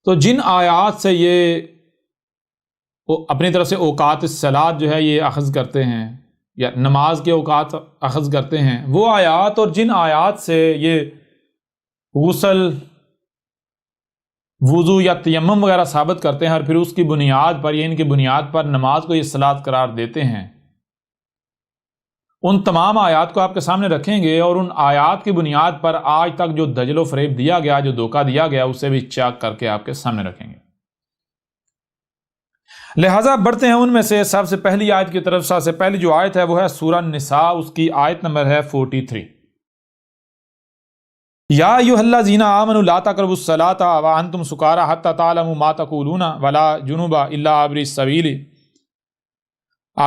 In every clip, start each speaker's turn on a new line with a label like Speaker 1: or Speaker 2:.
Speaker 1: تو جن آیات سے یہ اپنی طرف سے اوقات الصلاۃ جو ہے یہ اخذ کرتے ہیں یا نماز کے اوقات اخذ کرتے ہیں، وہ آیات اور جن آیات سے یہ غسل، وضو یا تیمم وغیرہ ثابت کرتے ہیں اور پھر اس کی بنیاد پر یا ان کی بنیاد پر نماز کو یہ صلاۃ قرار دیتے ہیں، ان تمام آیات کو آپ کے سامنے رکھیں گے اور ان آیات کی بنیاد پر آج تک جو دجل و فریب دیا گیا، جو دھوکہ دیا گیا، اسے بھی چاک کر کے آپ کے سامنے رکھیں گے۔ لہٰذا بڑھتے ہیں ان میں سے سب سے پہلی آیت کی طرف۔ سب سے پہلی جو آیت ہے وہ ہے سورہ النساء، اس کی آیت نمبر ہے 43۔ یا ایھا الذین آمنوا لا تقربوا الصلاۃ وانتم سکارى حتى تعلموا ما تقولون ولا جنبا الا عابر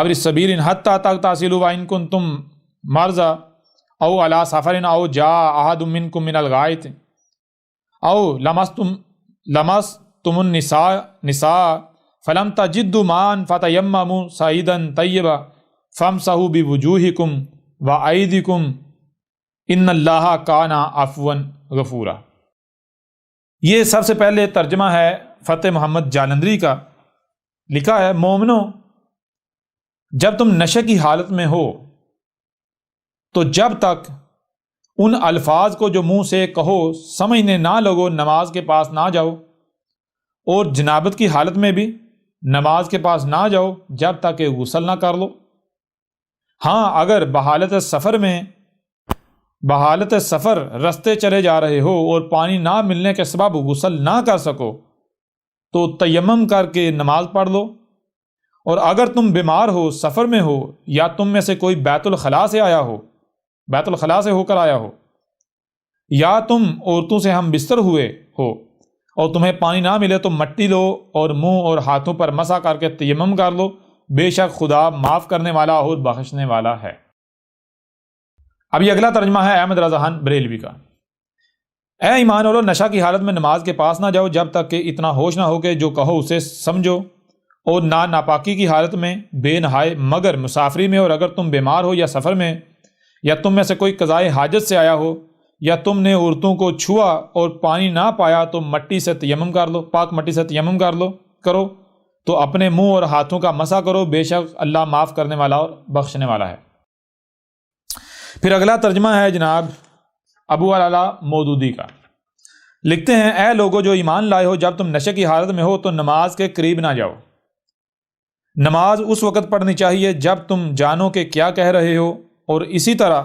Speaker 1: السبیل حتى تغتسلوا وان کنتم مرضى او على سفر او جاء احد منکم من الغائط او لمستم النساء فلم تجدوا ماء فتیمموا صعیدا طیبا فامسحوا بوجوہکم وایدیکم ان اللہ کان عفوا غفورا۔ یہ سب سے پہلے ترجمہ ہے فتح محمد جالندری کا، لکھا ہے، مومنو جب تم نشے کی حالت میں ہو تو جب تک ان الفاظ کو جو منہ سے کہو سمجھنے نہ لگو نماز کے پاس نہ جاؤ، اور جنابت کی حالت میں بھی نماز کے پاس نہ جاؤ جب تک کہ غسل نہ کر لو۔ ہاں اگر بحالت سفر رستے چلے جا رہے ہو اور پانی نہ ملنے کے سبب غسل نہ کر سکو تو تیمم کر کے نماز پڑھ لو، اور اگر تم بیمار ہو، سفر میں ہو، یا تم میں سے کوئی بیت الخلاء سے ہو کر آیا ہو، یا تم عورتوں سے ہم بستر ہوئے ہو اور تمہیں پانی نہ ملے تو مٹی لو اور منہ اور ہاتھوں پر مسح کر کے تیمم کر لو، بے شک خدا معاف کرنے والا اور بخشنے والا ہے۔ اب یہ اگلا ترجمہ ہے احمد رضا خان بریلوی کا۔ اے ایمان والو، نشہ کی حالت میں نماز کے پاس نہ جاؤ جب تک کہ اتنا ہوش نہ ہو کہ جو کہو اسے سمجھو، اور نہ ناپاکی کی حالت میں بے نہائے مگر مسافری میں، اور اگر تم بیمار ہو یا سفر میں، یا تم میں سے کوئی قضائے حاجت سے آیا ہو، یا تم نے عورتوں کو چھوا اور پانی نہ پایا تو مٹی سے تیمم کر لو، پاک مٹی سے تیمم کرو تو اپنے منہ اور ہاتھوں کا مسح کرو، بے شک اللہ معاف کرنے والا اور بخشنے والا ہے۔ پھر اگلا ترجمہ ہے جناب ابو علا مودودی کا، لکھتے ہیں، اے لوگو جو ایمان لائے ہو، جب تم نشے کی حالت میں ہو تو نماز کے قریب نہ جاؤ۔ نماز اس وقت پڑھنی چاہیے جب تم جانو کہ کیا کہہ رہے ہو، اور اسی طرح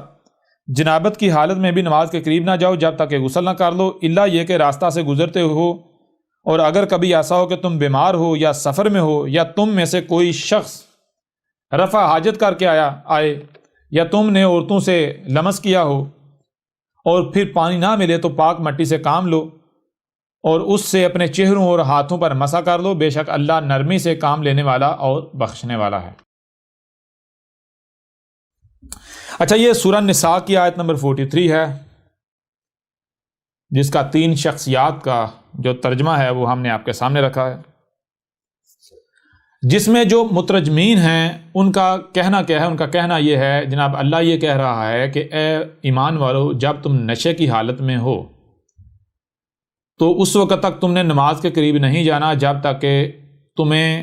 Speaker 1: جنابت کی حالت میں بھی نماز کے قریب نہ جاؤ جب تک کہ غسل نہ کر لو، الا یہ کہ راستہ سے گزرتے ہو، اور اگر کبھی ایسا ہو کہ تم بیمار ہو یا سفر میں ہو، یا تم میں سے کوئی شخص رفع حاجت کر کے آئے، یا تم نے عورتوں سے لمس کیا ہو اور پھر پانی نہ ملے تو پاک مٹی سے کام لو اور اس سے اپنے چہروں اور ہاتھوں پر مسح کر لو، بے شک اللہ نرمی سے کام لینے والا اور بخشنے والا ہے۔ اچھا، یہ سورہ نساء کی آیت نمبر 43 ہے، جس کا 3 شخصیات کا جو ترجمہ ہے وہ ہم نے آپ کے سامنے رکھا ہے، جس میں جو مترجمین ہیں ان کا کہنا کیا ہے؟ ان کا کہنا یہ ہے جناب، اللہ یہ کہہ رہا ہے کہ اے ایمان والو، جب تم نشے کی حالت میں ہو تو اس وقت تک تم نے نماز کے قریب نہیں جانا جب تک کہ تمہیں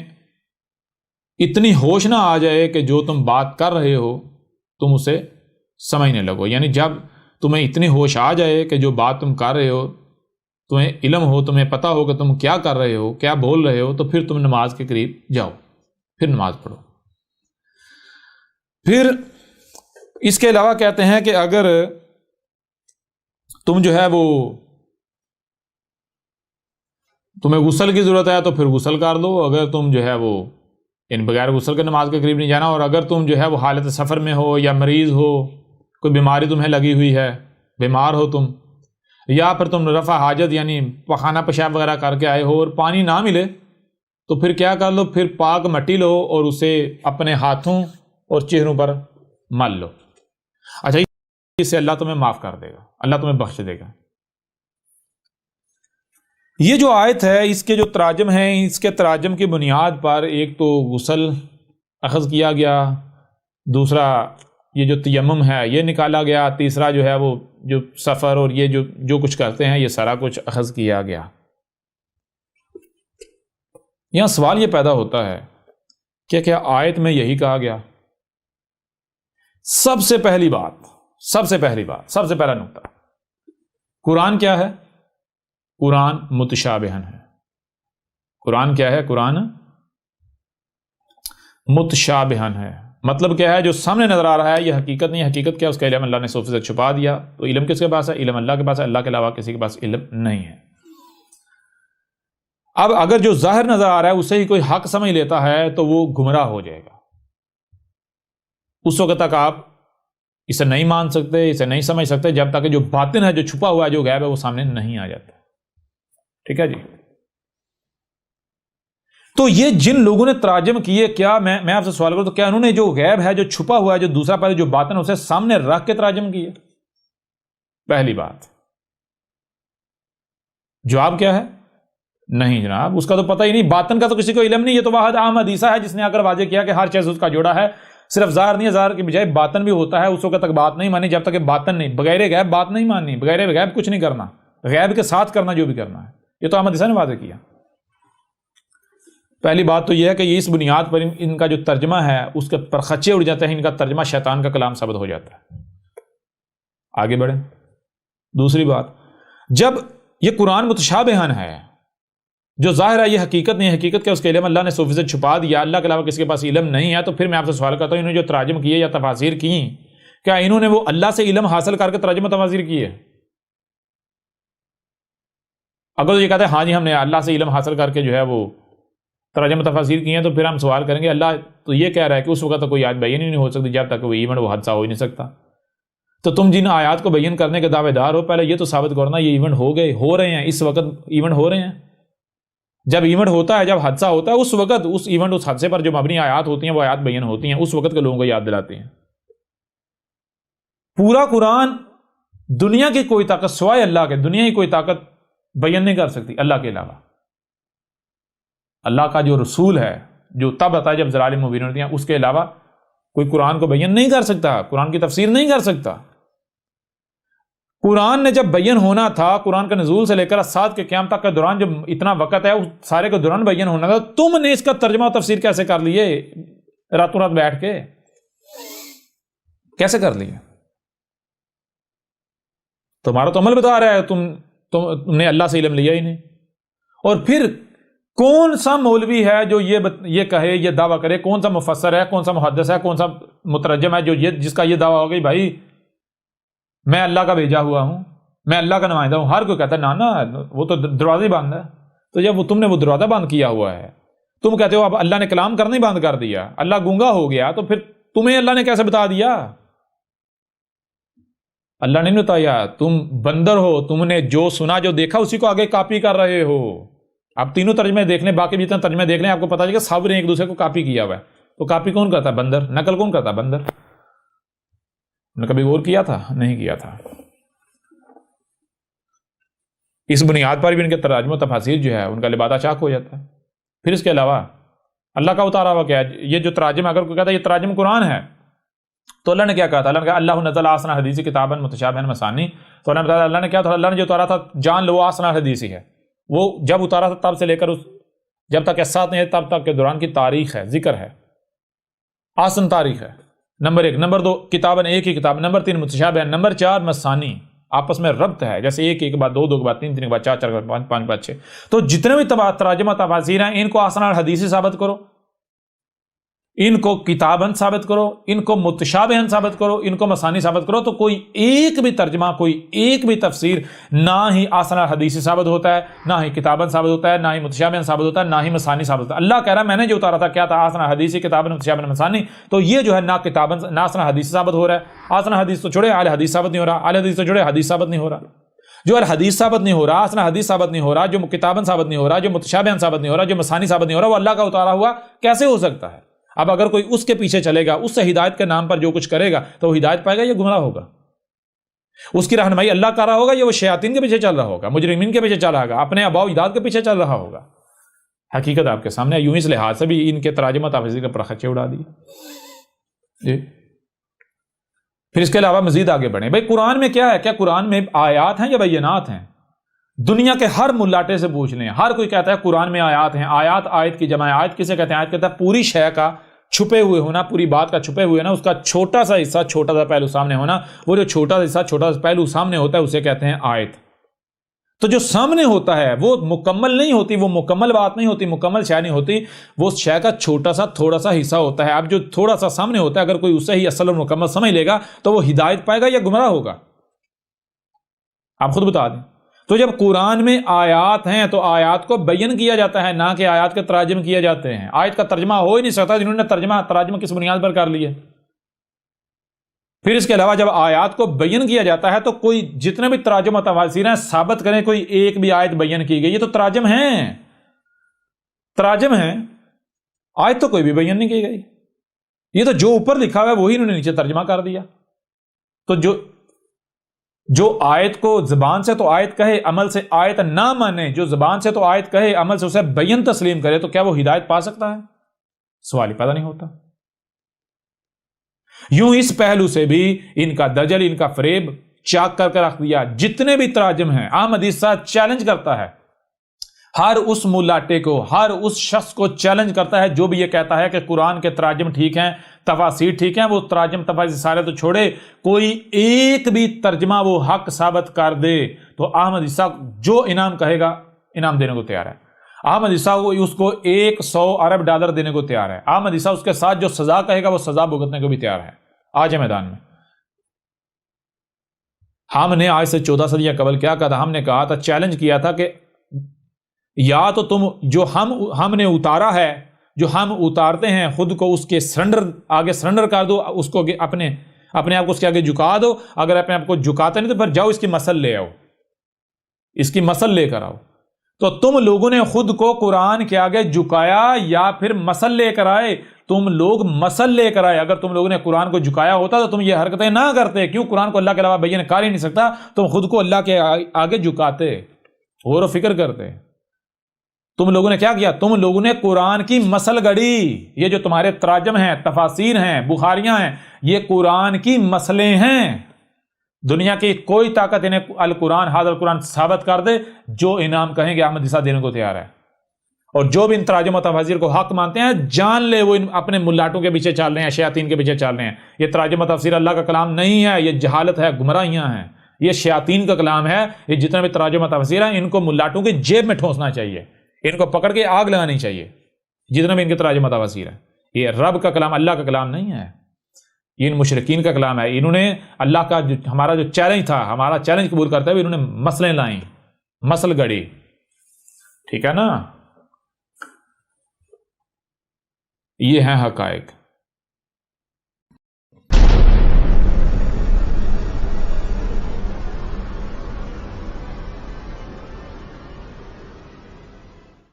Speaker 1: اتنی ہوش نہ آ جائے کہ جو تم بات کر رہے ہو تم اسے سمجھنے لگو۔ یعنی جب تمہیں اتنی ہوش آ جائے کہ جو بات تم کر رہے ہو، تمہیں علم ہو، تمہیں پتہ ہو کہ تم کیا کر رہے ہو، کیا بول رہے ہو، تو پھر تم نماز کے قریب جاؤ، پھر نماز پڑھو۔ پھر اس کے علاوہ کہتے ہیں کہ اگر تم جو ہے وہ تمہیں غسل کی ضرورت ہے تو پھر غسل کر لو، اگر تم جو ہے وہ بغیر غسل کے نماز کے قریب نہیں جانا، اور اگر تم جو ہے وہ حالت سفر میں ہو یا مریض ہو، کوئی بیماری تمہیں لگی ہوئی ہے، بیمار ہو تم، یا پھر تم رفع حاجت یعنی پخانہ پیشاب وغیرہ کر کے آئے ہو اور پانی نہ ملے تو پھر کیا کر لو؟ پھر پاک مٹی لو اور اسے اپنے ہاتھوں اور چہروں پر مل لو۔ اچھا، اس سے اللہ تمہیں معاف کر دے گا، اللہ تمہیں بخش دے گا۔ یہ جو آیت ہے، اس کے جو تراجم ہیں، اس کے تراجم کی بنیاد پر ایک تو غسل اخذ کیا گیا، دوسرا یہ جو تیمم ہے یہ نکالا گیا، تیسرا جو ہے وہ جو سفر اور یہ جو کچھ کرتے ہیں یہ سارا کچھ اخذ کیا گیا۔ یہاں سوال یہ پیدا ہوتا ہے کہ کیا آیت میں یہی کہا گیا؟ سب سے پہلی بات، سب سے پہلا نقطہ، قرآن کیا ہے؟ قرآن متشابہن ہے۔ قرآن کیا ہے؟ قرآن متشابہن ہے۔ مطلب کیا ہے؟ جو سامنے نظر آ رہا ہے یہ حقیقت نہیں، حقیقت کیا؟ اس کا علم اللہ نے 100% چھپا دیا۔ تو علم کس کے پاس ہے؟ علم اللہ کے پاس ہے، اللہ کے علاوہ کسی کے پاس علم نہیں ہے۔ اب اگر جو ظاہر نظر آ رہا ہے اسے ہی کوئی حق سمجھ لیتا ہے تو وہ گمراہ ہو جائے گا۔ اس وقت تک آپ اسے نہیں مان سکتے، اسے نہیں سمجھ سکتے جب تک کہ جو باطن ہے، جو چھپا ہوا ہے، جو غیب ہے، وہ سامنے نہیں آ جاتا۔ ٹھیک ہے جی؟ تو یہ جن لوگوں نے تراجم کیے، کیا میں آپ سے سوال کروں تو کیا انہوں نے جو غیب ہے، جو چھپا ہوا ہے، جو دوسرا پہلے جو باطن ہے، اسے سامنے رکھ کے تراجم کیے؟ پہلی بات۔ جواب کیا ہے؟ نہیں جناب، اس کا تو پتہ ہی نہیں، باطن کا تو کسی کو علم نہیں۔ یہ تو واحد عام حدیثہ ہے جس نے آ کر واضح کیا کہ ہر چیز اس کا جوڑا ہے، صرف ظاہر نہیں ہے، ظاہر کی بجائے باطن بھی ہوتا ہے۔ اس وقت تک بات نہیں مانی جب تک کہ باطن نہیں، بغیر غیب بات نہیں ماننی، بغیر غیب کچھ نہیں کرنا، غیب کے ساتھ کرنا جو بھی کرنا ہے۔ یہ تو عام حدیثہ نے واضح کیا۔ پہلی بات تو یہ ہے کہ اس بنیاد پر ان کا جو ترجمہ ہے اس کے پر خچے اڑ جاتے ہیں، ان کا ترجمہ شیطان کا کلام ثابت ہو جاتا ہے۔ آگے بڑھیں۔ دوسری بات، جب یہ قرآن متشابہن ہے، جو ظاہر ہے یہ حقیقت نہیں، حقیقت کیا؟ اس کے علم اللہ نے 100% چھپا دیا، اللہ کے علاوہ کسی کے پاس علم نہیں ہے، تو پھر میں آپ سے سوال کرتا ہوں، انہوں نے جو تراجم کیے یا تفاسیر کی، کیا انہوں نے وہ اللہ سے علم حاصل کر کے تراجم تفاسیر کیے؟ اگر یہ کہتے ہیں ہاں جی ہم نے اللہ سے علم حاصل کر کے جو ہے وہ تراجم تفاسیر کی ہیں، تو پھر ہم سوال کریں گے اللہ تو یہ کہہ رہا ہے کہ اس وقت تک کوئی آیت بیان ہی نہیں ہو سکتی جب تک وہ ایونٹ وہ حادثہ ہو ہی نہیں سکتا۔ تو تم جن آیات کو بیان کرنے کے دعوے دار ہو، پہلے یہ تو ثابت کرنا یہ ایونٹ ہو گئے، ہو رہے ہیں، اس وقت ایونٹ ہو رہے ہیں۔ جب ایونٹ ہوتا ہے، جب حادثہ ہوتا ہے، اس وقت اس ایونٹ، اس حادثے پر جو مبنی آیات ہوتی ہیں وہ آیات بیان ہوتی ہیں، اس وقت کے لوگوں کو یاد دلاتے ہیں۔ پورا قرآن دنیا کی کوئی طاقت سوائے اللہ کے، دنیا کی کوئی طاقت بیان نہیں کر سکتی اللہ کے علاوہ۔ اللہ کا جو رسول ہے، جو تب آتا ہے جب ضلال مبین ہوتی ہیں، اس کے علاوہ کوئی قرآن کو بیان نہیں کر سکتا، قرآن کی تفسیر نہیں کر سکتا۔ قرآن نے جب بیان ہونا تھا، قرآن کے نزول سے لے کر سات کے قیام تک کے دوران جب اتنا وقت ہے، اس سارے کے دوران بیان ہونا تھا، تم نے اس کا ترجمہ و تفسیر کیسے کر لیے راتوں رات بیٹھ کے؟ کیسے کر لیے؟ تمہارا تو عمل بتا رہا ہے تم نے اللہ سے علم لیا ہی نہیں۔ اور پھر کون سا مولوی ہے جو یہ کہے، یہ دعویٰ کرے؟ کون سا مفسر ہے، کون سا محدث ہے، کون سا مترجم ہے جو جس کا یہ دعویٰ ہو گئی بھائی میں اللہ کا بھیجا ہوا ہوں، میں اللہ کا نمائندہ ہوں؟ ہر کوئی کہتا ہے نا وہ تو دروازہ ہی بند ہے۔ تو جب تم نے وہ دروازہ بند کیا ہوا ہے، تم کہتے ہو اب اللہ نے کلام کرنا ہی بند کر دیا، اللہ گونگا ہو گیا، تو پھر تمہیں اللہ نے کیسے بتا دیا؟ اللہ نے نہیں بتایا، تم بندر ہو، تم نے جو سنا جو دیکھا اسی کو آگے کاپی کر رہے ہو۔ آپ تینوں ترجمے دیکھ لیں، باقی بھی اتنا ترجمے دیکھ لیں، آپ کو پتا چلے گا سب نے ایک دوسرے کو کاپی کیا ہوا ہے۔ تو کاپی کون کرتا ہے؟ بندر۔ نقل کون کرتا ہے؟ بندر۔ نے کبھی غور کیا تھا؟ نہیں کیا تھا۔ اس بنیاد پر بھی ان کے تراجم و تفاسیر جو ہے ان کا لبادہ چاک ہو جاتا ہے۔ پھر اس کے علاوہ اللہ کا اتارا ہوا کیا ہے؟ یہ جو تراجم، اگر کوئی کہتا ہے یہ تراجم قرآن ہے، تو اللہ نے کیا کہا تھا؟ اللہ نے کہا اللہ نزل احسن الحدیث کتابا متشابہا مثانی۔ تو اللہ نے کیا تھا؟ اللہ نے جو اتارا تھا جان لو احسن الحدیث ہی ہے، وہ جب اتارا تھا تب سے لے کر جب تک احساس نہیں ہے تب تک کے دوران کی تاریخ ہے، ذکر ہے، آسن تاریخ ہے۔ نمبر 1۔ نمبر 2 کتاباً ایک ہی کتاب۔ نمبر 3 متشابہ۔ نمبر 4 مثانی، آپس میں ربط ہے، جیسے ایک کے بعد 2، 2 کے بعد 3، 3 کے بعد 4، 4 کے بعد 5، 5 کے بعد 6۔ تو جتنے بھی تراجم و تفاسیر ہیں ان کو احسن الحدیث ثابت کرو، ان کو کتاباً ثابت کرو، ان کو متشابہاً ثابت کرو، ان کو مثانی ثابت کرو، تو کوئی ایک بھی ترجمہ، کوئی ایک بھی تفسیر نہ ہی احسن الحدیث ثابت ہوتا ہے، نہ ہی کتاباً ثابت ہوتا ہے، نہ ہی متشابہاً ثابت ہوتا ہے، نہ ہی مثانی ثابت ہوتا ہے۔ اللہ کہہ رہا ہے میں نے جو اتارا تھا کیا تھا؟ احسن الحدیث کتاباً متشابہاً مثانی۔ تو یہ جو ہے نہ کتاباً نہ احسن الحدیث ثابت ہو رہا ہے، احسن الحدیث تو چھوڑے اعلی حدیث ثابت نہیں ہو رہا، اعلی حدیث تو چھوڑے حدیث ثابت نہیں ہو رہا۔ جو الحدیث ثابت نہیں ہو رہا، احسن الحدیث ثابت نہیں ہو رہا، جو کتاباً ثابت نہیں ہو رہا، جو متشابہاً ثابت نہیں ہو رہا، جو مثانی ثابت نہیں ہو رہا، وہ اللہ کا اتارا ہوا کیسے ہو سکتا ہے؟ اب اگر کوئی اس کے پیچھے چلے گا، اس سے ہدایت کے نام پر جو کچھ کرے گا، تو وہ ہدایت پائے گا یا گمراہ ہوگا؟ اس کی رہنمائی اللہ کر رہا ہوگا یا وہ شیاطین کے پیچھے چل رہا ہوگا، مجرمین کے پیچھے چل رہا ہوگا، اپنے آباء و اجداد کے پیچھے چل رہا ہوگا؟ حقیقت آپ کے سامنے ہے۔ یوں اس لحاظ سے بھی ان کے تراجم و تفاسیر کے پرخچے اڑا دیے جی۔ پھر اس کے علاوہ مزید آگے بڑھیں، بھائی قرآن میں کیا ہے؟ کیا قرآن میں آیات ہیں یا بینات ہیں؟ دنیا کے ہر ملاٹے سے پوچھ لیں، ہر کوئی کہتا ہے قرآن میں آیات ہیں. آیات، آیت کی جمع ہے. آیت کسے کہتے ہیں؟ آیت کہتا ہے پوری شے کا چھپے ہوئے ہونا، پوری بات کا چھپے ہوئے نا، اس کا چھوٹا سا حصہ، چھوٹا سا پہلو سامنے ہونا. وہ جو چھوٹا سا حصہ، چھوٹا سا پہلو سامنے ہوتا ہے اسے کہتے ہیں آیت. تو جو سامنے ہوتا ہے وہ مکمل نہیں ہوتی، وہ مکمل بات نہیں ہوتی، مکمل شے نہیں ہوتی، وہ شے کا چھوٹا سا تھوڑا سا حصہ ہوتا ہے. اب جو تھوڑا سا سامنے ہوتا ہے اگر کوئی اسے ہی اصل اور مکمل سمجھ لے گا تو وہ ہدایت پائے گا یا گمراہ ہوگا؟ آپ خود بتا دیں. تو جب قرآن میں آیات ہیں تو آیات کو بیان کیا جاتا ہے، نہ کہ آیات کے تراجم کیے جاتے ہیں. آیت کا ترجمہ ہو ہی نہیں سکتا، جنہوں نے ترجمہ کس بنیاد پر کر لیے. پھر اس کے علاوہ جب آیات کو بیان کیا جاتا ہے تو کوئی جتنے بھی تراجم و تفاسیر ہیں ثابت کریں کوئی ایک بھی آیت بیان کی گئی. یہ تو تراجم ہیں، تراجم ہیں، آیت تو کوئی بھی بیان نہیں کی گئی. یہ تو جو اوپر لکھا ہوا ہے وہی انہوں نے نیچے ترجمہ کر دیا. تو جو آیت کو زبان سے تو آیت کہے، عمل سے آیت نہ مانے، جو زبان سے تو آیت کہے، عمل سے اسے بیان تسلیم کرے، تو کیا وہ ہدایت پا سکتا ہے؟ سوال ہی پیدا نہیں ہوتا. یوں اس پہلو سے بھی ان کا دجل، ان کا فریب چاک کر کے رکھ دیا. جتنے بھی تراجم ہیں، احمد عیسیٰ چیلنج کرتا ہے ہر اس ملاٹے کو، ہر اس شخص کو چیلنج کرتا ہے جو بھی یہ کہتا ہے کہ قرآن کے تراجم ٹھیک ہیں، تفاسیر ٹھیک ہیں. وہ تراجم تفاسیر سارے تو چھوڑے، کوئی ایک بھی ترجمہ وہ حق ثابت کر دے تو احمد عیسیٰ جو انعام کہے گا انعام دینے کو تیار ہے. احمد عیسیٰ اس کو 100 ارب ڈالر دینے کو تیار ہے. احمد عیسیٰ اس کے ساتھ جو سزا کہے گا وہ سزا بھگتنے کو بھی تیار ہے. آج ہے میدان میں. ہم نے آج سے 14 صدیاں قبل کیا کہا تھا؟ ہم نے کہا تھا، چیلنج کیا تھا کہ یا تو تم جو ہم نے اتارا ہے، جو ہم اتارتے ہیں خود کو، اس کے آگے سرنڈر کر دو، اس کو اپنے آپ کو اس کے آگے جھکا دو. اگر اپنے آپ کو جھکاتے نہیں تو پھر جاؤ اس کی مسل لے آؤ، اس کی مسل لے کر آؤ. تو تم لوگوں نے خود کو قرآن کے آگے جھکایا یا پھر مسل لے کر آئے؟ تم لوگ مسل لے کر آئے. اگر تم لوگوں نے قرآن کو جھکایا ہوتا تو تم یہ حرکتیں نہ کرتے. کیوں؟ قرآن کو اللہ کے علاوہ بیان کر ہی نہیں سکتا، تم خود کو اللہ کے آگے جھکاتے، غور و فکر کرتے. تم لوگوں نے کیا کیا؟ تم لوگوں نے قرآن کی مسل گڑی. یہ جو تمہارے تراجم ہیں، تفاسیر ہیں، بخاریاں ہیں، یہ قرآن کی مسلیں ہیں. دنیا کی کوئی طاقت انہیں القرآن، حاضر القرآن ثابت کر دے، جو انعام کہیں گے احمد عیسیٰ دینے کو تیار ہے. اور جو بھی ان تراجم و تفاسیر کو حق مانتے ہیں، جان لے وہ اپنے ملاٹوں کے پیچھے چل رہے ہیں، شیاطین کے پیچھے چل رہے ہیں. یہ تراجم و تفسیر اللہ کا کلام نہیں ہے، یہ جہالت ہے، گمراہیاں ہیں، یہ شیاطین کا کلام ہے. یہ جتنے بھی تراجم و تفسیر ہیں ان کو ملاٹوں کی جیب میں ٹھونسنا چاہیے، ان کو پکڑ کے آگ لگانی چاہیے. جتنے بھی ان کے تراجم و تفسیر ہیں، یہ رب کا کلام، اللہ کا کلام نہیں ہے، یہ ان مشرکین کا کلام ہے. انہوں نے اللہ کا ہمارا جو چیلنج تھا، ہمارا چیلنج قبول کرتے ہوئے انہوں نے مسئلیں لائیں، مسل گڑی. ٹھیک ہے نا؟ یہ ہیں حقائق.